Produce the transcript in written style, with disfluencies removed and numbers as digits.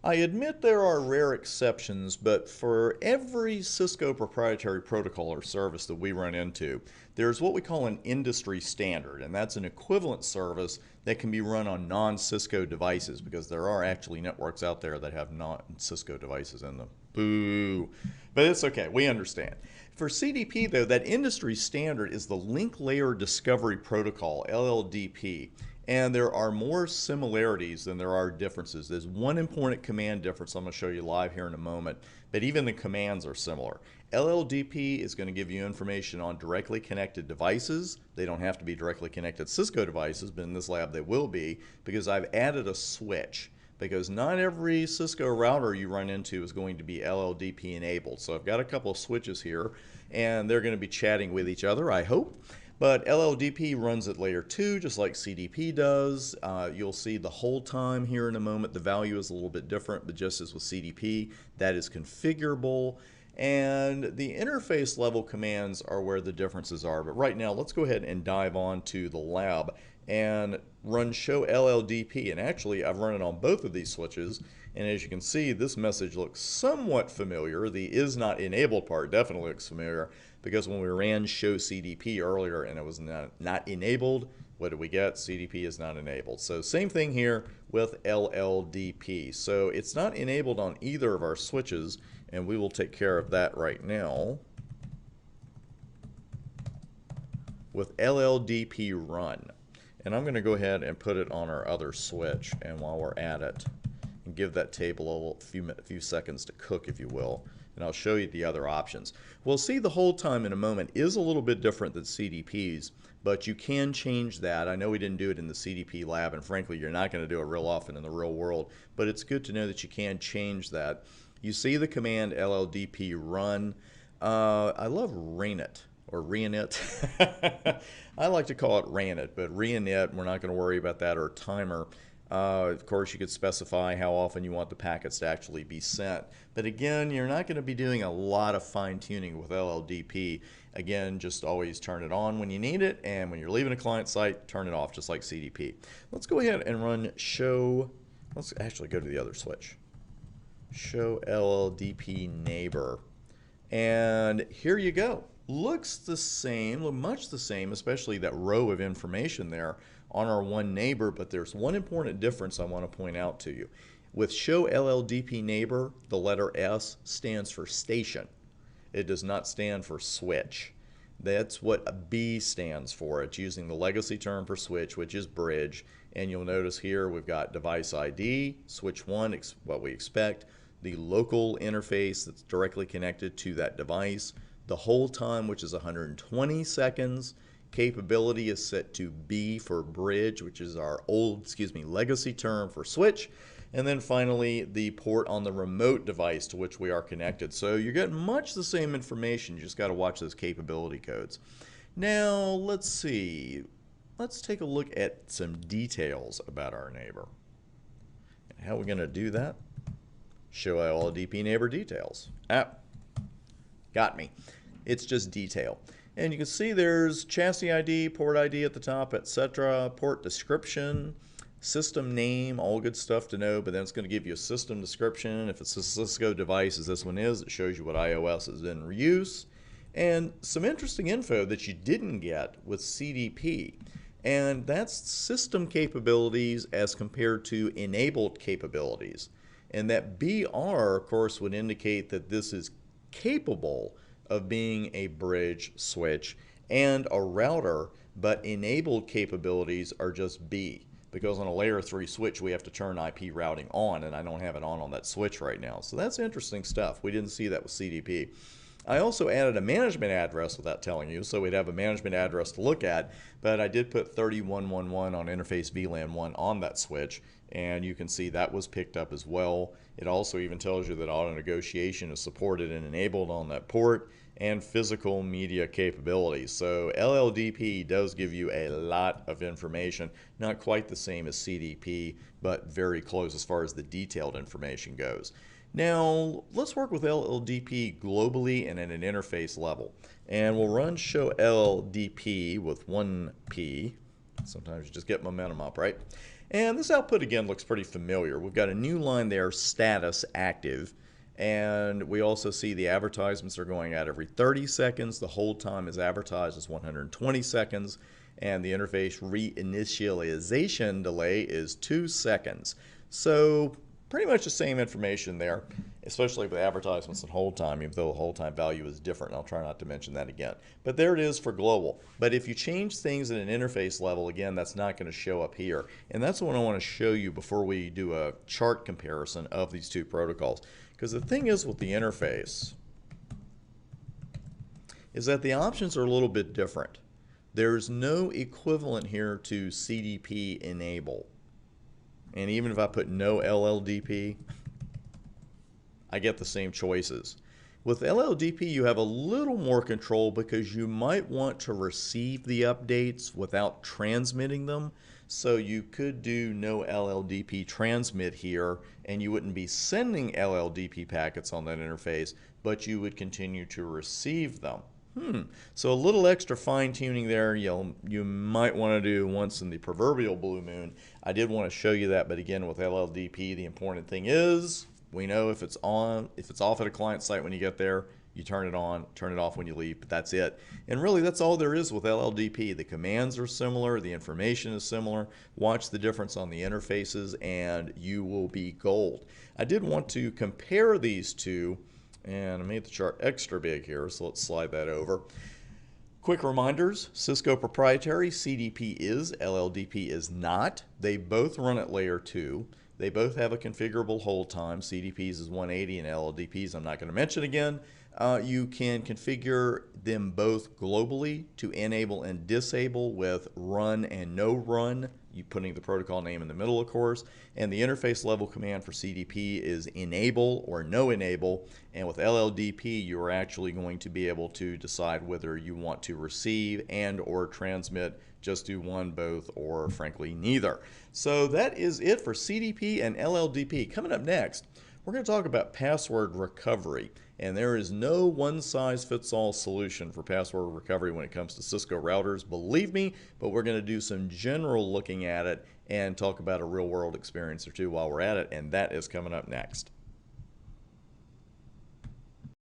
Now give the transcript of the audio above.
I admit there are rare exceptions, but for every Cisco proprietary protocol or service that we run into, there's what we call an industry standard, and that's an equivalent service that can be run on non-Cisco devices because there are actually networks out there that have non-Cisco devices in them. Boo! But it's okay, we understand. For CDP, though, that industry standard is the Link Layer Discovery Protocol, LLDP. And there are more similarities than there are differences. There's one important command difference I'm going to show you live here in a moment, but even the commands are similar. LLDP is going to give you information on directly connected devices. They don't have to be directly connected Cisco devices, but in this lab they will be because I've added a switch. Because not every Cisco router you run into is going to be LLDP enabled. So I've got a couple of switches here, and they're going to be chatting with each other, I hope. But LLDP runs at layer 2, just like CDP does. You'll see the whole time here in a moment. The value is a little bit different, but just as with CDP, that is configurable. And the interface level commands are where the differences are. But right now, let's go ahead and dive on to the lab and run show LLDP. And actually, I've run it on both of these switches. And as you can see, this message looks somewhat familiar. The is not enabled part definitely looks familiar because when we ran show CDP earlier and it was not enabled, what did we get? CDP is not enabled. So same thing here with LLDP. So it's not enabled on either of our switches, and we will take care of that right now with LLDP run. And I'm going to go ahead and put it on our other switch, and while we're at it, and give that table a few seconds to cook, if you will, and I'll show you the other options. We'll see the hold time in a moment is a little bit different than CDP's, but you can change that. I know we didn't do it in the CDP lab, and frankly, you're not going to do it real often in the real world, but it's good to know that you can change that. You see the command LLDP run. I love rainit. Or reinit. I like to call it ranit, but reinit, we're not going to worry about that, or timer. Of course, you could specify how often you want the packets to actually be sent. But again, you're not going to be doing a lot of fine-tuning with LLDP. Again, just always turn it on when you need it, and when you're leaving a client site, turn it off, just like CDP. Let's go ahead and run show. Let's actually go to the other switch. Show LLDP neighbor. And here you go. Looks the same, much the same, especially that row of information there on our one neighbor, but there's one important difference I want to point out to you. With show LLDP neighbor, the letter S stands for station. It does not stand for switch. That's what a B stands for. It's using the legacy term for switch, which is bridge. And you'll notice here we've got device ID, switch 1, what we expect, the local interface that's directly connected to that device, the hold time, which is 120 seconds. Capability is set to B for bridge, which is our legacy term for switch. And then finally, the port on the remote device to which we are connected. So you're getting much the same information. You just got to watch those capability codes. Now, let's see. Let's take a look at some details about our neighbor. And how are we going to do that? Show LLDP neighbor details. Got me. It's just detail. And you can see there's chassis ID, port ID at the top, etc., port description, system name, all good stuff to know, but then it's going to give you a system description. If it's a Cisco device, as this one is, it shows you what iOS is in use. And some interesting info that you didn't get with CDP, and that's system capabilities as compared to enabled capabilities. And that BR, of course, would indicate that this is capable of being a bridge switch and a router, but enabled capabilities are just B, because on a layer 3 switch we have to turn IP routing on, and I don't have it on that switch right now. So that's interesting stuff. We didn't see that with CDP. I also added a management address without telling you, so we'd have a management address to look at, but I did put 3111 on interface VLAN 1 on that switch, and you can see that was picked up as well. It also even tells you that auto negotiation is supported and enabled on that port, and physical media capabilities. So LLDP does give you a lot of information, not quite the same as CDP, but very close as far as the detailed information goes. Now, let's work with LLDP globally and at an interface level. And we'll run show LLDP with 1P. Sometimes you just get momentum up, right? And this output again looks pretty familiar. We've got a new line there, status active. And we also see the advertisements are going out every 30 seconds. The hold time is advertised as 120 seconds. And the interface reinitialization delay is 2 seconds. So pretty much the same information there, especially with advertisements and hold time, even though the hold time value is different. I'll try not to mention that again. But there it is for global. But if you change things at an interface level, again, that's not going to show up here. And that's what I want to show you before we do a chart comparison of these two protocols. Because the thing is with the interface is that the options are a little bit different. There's no equivalent here to CDP enable. And even if I put no LLDP, I get the same choices. With LLDP, you have a little more control because you might want to receive the updates without transmitting them. So you could do no LLDP transmit here, and you wouldn't be sending LLDP packets on that interface, but you would continue to receive them. So a little extra fine-tuning there you might want to do once in the proverbial blue moon. I did want to show you that, but again, with LLDP, the important thing is we know if it's on, if it's off at a client site when you get there, you turn it on, turn it off when you leave, but that's it. And really, that's all there is with LLDP. The commands are similar, the information is similar. Watch the difference on the interfaces, and you will be gold. I did want to compare these two, and I made the chart extra big here, so let's slide that over. Quick reminders, Cisco proprietary, CDP is, LLDP is not. They both run at layer 2. They both have a configurable hold time. CDP's is 180 and LLDP's I'm not going to mention again. You can configure them both globally to enable and disable with run and no run, you putting the protocol name in the middle, of course. And the interface level command for CDP is enable or no enable. And with LLDP, you are actually going to be able to decide whether you want to receive and or transmit. Just do one, both, or frankly neither. So that is it for CDP and LLDP. Coming up next, we're going to talk about password recovery. And there is no one-size-fits-all solution for password recovery when it comes to Cisco routers, believe me, but we're going to do some general looking at it and talk about a real-world experience or two while we're at it, and that is coming up next.